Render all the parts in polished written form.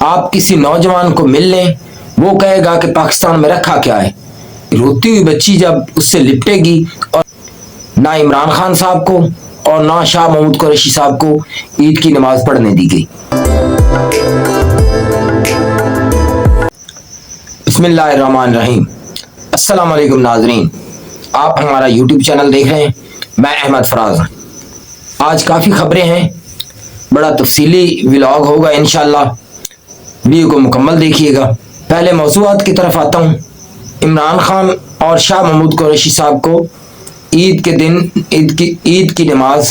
آپ کسی نوجوان کو مل لیں، وہ کہے گا کہ پاکستان میں رکھا کیا ہے۔ روتی ہوئی بچی جب اس سے لپٹے گی، اور نہ عمران خان صاحب کو اور نہ شاہ محمود قریشی صاحب کو عید کی نماز پڑھنے دی گئی۔ بسم اللہ الرحمن الرحیم۔ السلام علیکم ناظرین، آپ ہمارا یوٹیوب چینل دیکھ رہے ہیں، میں احمد فراز ہوں۔ آج کافی خبریں ہیں، بڑا تفصیلی ولاگ ہوگا انشاءاللہ، ویڈیو کو مکمل دیکھیے گا۔ پہلے موضوعات کی طرف آتا ہوں۔ عمران خان اور شاہ محمود قریشی صاحب کو عید کے دن عید کی نماز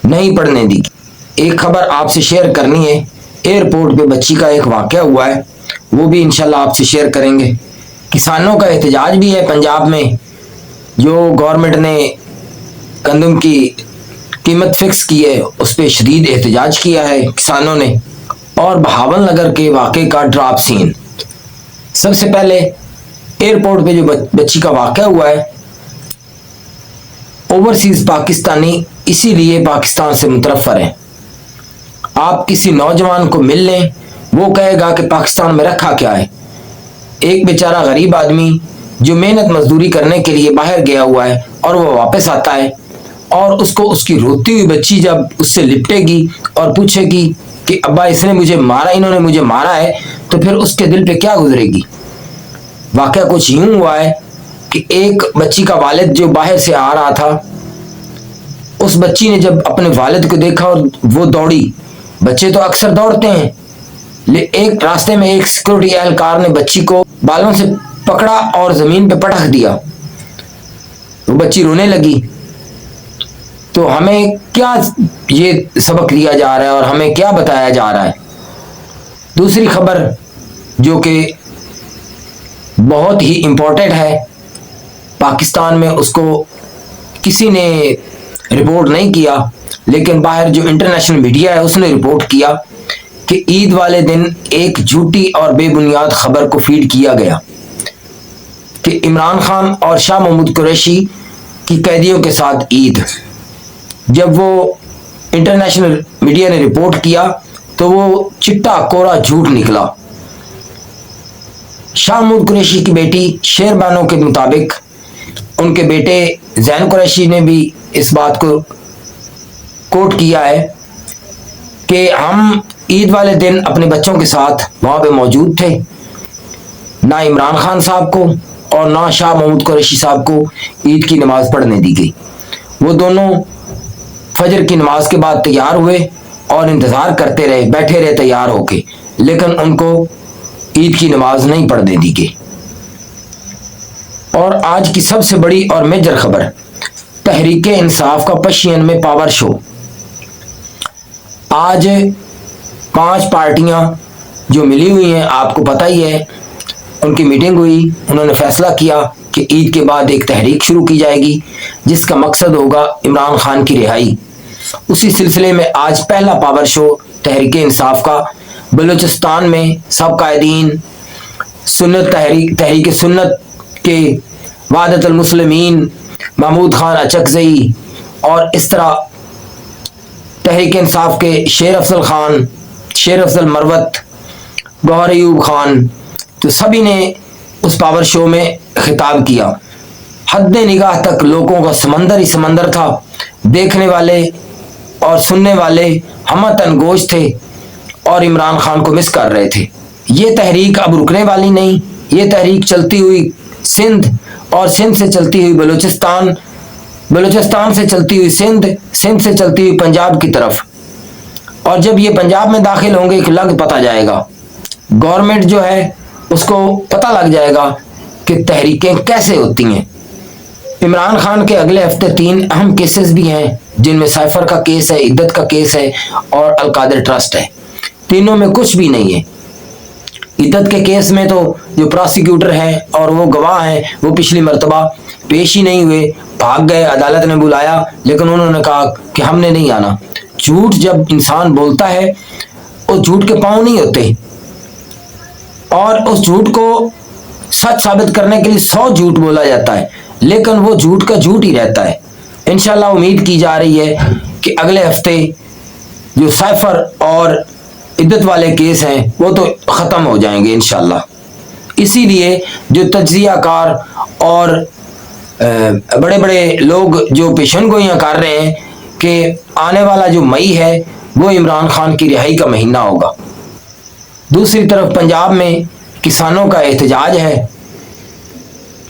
نہیں پڑھنے دی۔ ایک خبر آپ سے شیئر کرنی ہے، ایئرپورٹ پہ بچی کا ایک واقعہ ہوا ہے، وہ بھی انشاءاللہ آپ سے شیئر کریں گے۔ کسانوں کا احتجاج بھی ہے پنجاب میں، جو گورنمنٹ نے گندم کی قیمت فکس کی ہے اس پہ شدید احتجاج کیا ہے کسانوں نے۔ اور بہاول نگر کے واقعے کا ڈراپ سین۔ سب سے پہلے ایئرپورٹ پہ جو بچی کا واقعہ ہوا ہے، اوورسیز پاکستانی اسی لیے پاکستان سے متنفر ہیں۔ آپ کسی نوجوان کو مل لیں، وہ کہے گا کہ پاکستان میں رکھا کیا ہے۔ ایک بیچارہ غریب آدمی جو محنت مزدوری کرنے کے لیے باہر گیا ہوا ہے اور وہ واپس آتا ہے، اور اس کو اس کی روتی ہوئی بچی جب اس سے لپٹے گی اور پوچھے گی کہ ابا انہوں نے مجھے مارا ہے، تو پھر اس کے دل پہ کیا گزرے گی۔ واقعہ کچھ یوں ہوا ہے کہ ایک بچی کا والد جو باہر سے آ رہا تھا، اس بچی نے جب اپنے والد کو دیکھا اور وہ دوڑی، بچے تو اکثر دوڑتے ہیں، ایک راستے میں ایک سیکورٹی اہلکار نے بچی کو بالوں سے پکڑا اور زمین پہ پٹک دیا، وہ بچی رونے لگی۔ تو ہمیں کیا یہ سبق دیا جا رہا ہے اور ہمیں کیا بتایا جا رہا ہے۔ دوسری خبر جو کہ بہت ہی امپورٹنٹ ہے، پاکستان میں اس کو کسی نے رپورٹ نہیں کیا، لیکن باہر جو انٹرنیشنل میڈیا ہے اس نے رپورٹ کیا کہ عید والے دن ایک جھوٹی اور بے بنیاد خبر کو فیڈ کیا گیا کہ عمران خان اور شاہ محمود قریشی کی قیدیوں کے ساتھ عید۔ جب وہ انٹرنیشنل میڈیا نے رپورٹ کیا تو وہ چٹا کورا جھوٹ نکلا۔ شاہ محمود قریشی کی بیٹی شیر بانو کے مطابق ان کے بیٹے زین قریشی نے بھی اس بات کو کوٹ کیا ہے کہ ہم عید والے دن اپنے بچوں کے ساتھ وہاں پہ موجود تھے، نہ عمران خان صاحب کو اور نہ شاہ محمود قریشی صاحب کو عید کی نماز پڑھنے دی گئی۔ وہ دونوں فجر کی نماز کے بعد تیار ہوئے اور انتظار کرتے رہے، بیٹھے رہے تیار ہو کے، لیکن ان کو عید کی نماز نہیں پڑھنے دی گئی۔ اور آج کی سب سے بڑی اور میجر خبر، تحریک انصاف کا پشین میں پاور شو۔ آج 5 پارٹیاں جو ملی ہوئی ہیں، آپ کو پتہ ہی ہے، ان کی میٹنگ ہوئی، انہوں نے فیصلہ کیا کہ عید کے بعد ایک تحریک شروع کی جائے گی جس کا مقصد ہوگا عمران خان کی رہائی۔ اسی سلسلے میں آج پہلا پاور شو تحریک انصاف کا بلوچستان میں سب قائدین سنت تحریک سنت کے وحدت المسلمین محمود خان اچکزئی اور اس طرح تحریک انصاف کے شیر افضل مروت، گوہر ایوب خان، تو سبھی نے اس پاور شو میں خطاب کیا۔ حد نگاہ تک لوگوں کا سمندر ہی سمندر تھا، دیکھنے والے اور سننے والے ہمہ تنگوش تھے اور عمران خان کو مس کر رہے تھے۔ یہ تحریک اب رکنے والی نہیں، یہ تحریک چلتی ہوئی سندھ اور سندھ سے چلتی ہوئی بلوچستان سے چلتی ہوئی سندھ سے چلتی ہوئی پنجاب کی طرف، اور جب یہ پنجاب میں داخل ہوں گے ایک لگ پتہ جائے گا، گورنمنٹ جو ہے اس کو پتہ لگ جائے گا کہ تحریکیں کیسے ہوتی ہیں۔ عمران خان کے اگلے ہفتے 3 اہم کیسز بھی ہیں، جن میں سائفر کا کیس ہے، عدت کا کیس ہے اور القادر ٹرسٹ ہے۔ تینوں میں کچھ بھی نہیں ہے۔ عدت کے کیس میں تو جو پراسیکیوٹر ہیں اور وہ گواہ ہیں وہ پچھلی مرتبہ پیش ہی نہیں ہوئے، بھاگ گئے، عدالت نے بلایا لیکن انہوں نے کہا کہ ہم نے نہیں آنا۔ جھوٹ جب انسان بولتا ہے وہ جھوٹ کے پاؤں نہیں ہوتے، اور اس جھوٹ کو سچ ثابت کرنے کے لیے 100 جھوٹ بولا جاتا ہے، لیکن وہ جھوٹ کا جھوٹ ہی رہتا ہے۔ انشاءاللہ امید کی جا رہی ہے کہ اگلے ہفتے جو سائفر اور عدت والے کیس ہیں وہ تو ختم ہو جائیں گے انشاءاللہ۔ اسی لیے جو تجزیہ کار اور بڑے بڑے لوگ جو پیشن گوئیاں کر رہے ہیں کہ آنے والا جو مئی ہے وہ عمران خان کی رہائی کا مہینہ ہوگا۔ دوسری طرف پنجاب میں کسانوں کا احتجاج ہے،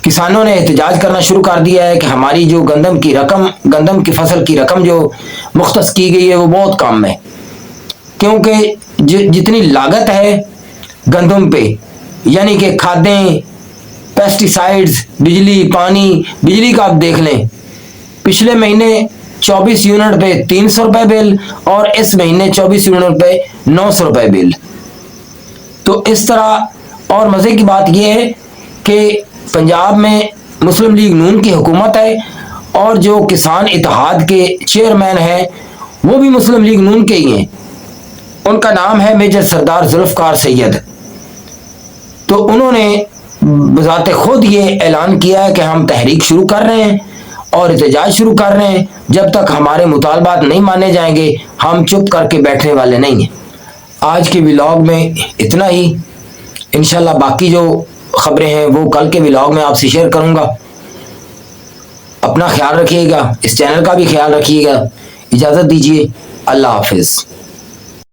کسانوں نے احتجاج کرنا شروع کر دیا ہے کہ ہماری جو گندم کی فصل کی رقم جو مختص کی گئی ہے وہ بہت کم ہے، کیونکہ جتنی لاگت ہے گندم پہ، یعنی کہ کھادیں، پیسٹی سائیڈز، بجلی، پانی، بجلی کا آپ دیکھ لیں، پچھلے مہینے 24 یونٹ پہ 300 روپے بل اور اس مہینے 24 یونٹ پہ 900 روپے بل۔ تو اس طرح، اور مزے کی بات یہ ہے کہ پنجاب میں مسلم لیگ نون کی حکومت ہے اور جو کسان اتحاد کے چیئرمین ہیں وہ بھی مسلم لیگ نون کے ہی ہیں، ان کا نام ہے میجر سردار ذوالفقار سید۔ تو انہوں نے بذات خود یہ اعلان کیا ہے کہ ہم تحریک شروع کر رہے ہیں اور احتجاج شروع کر رہے ہیں، جب تک ہمارے مطالبات نہیں مانے جائیں گے ہم چپ کر کے بیٹھنے والے نہیں ہیں۔ آج کے ولاگ میں اتنا ہی، انشاءاللہ باقی جو خبریں ہیں وہ کل کے ولاگ میں آپ سے شیئر کروں گا۔ اپنا خیال رکھیے گا، اس چینل کا بھی خیال رکھیے گا۔ اجازت دیجیے، اللہ حافظ۔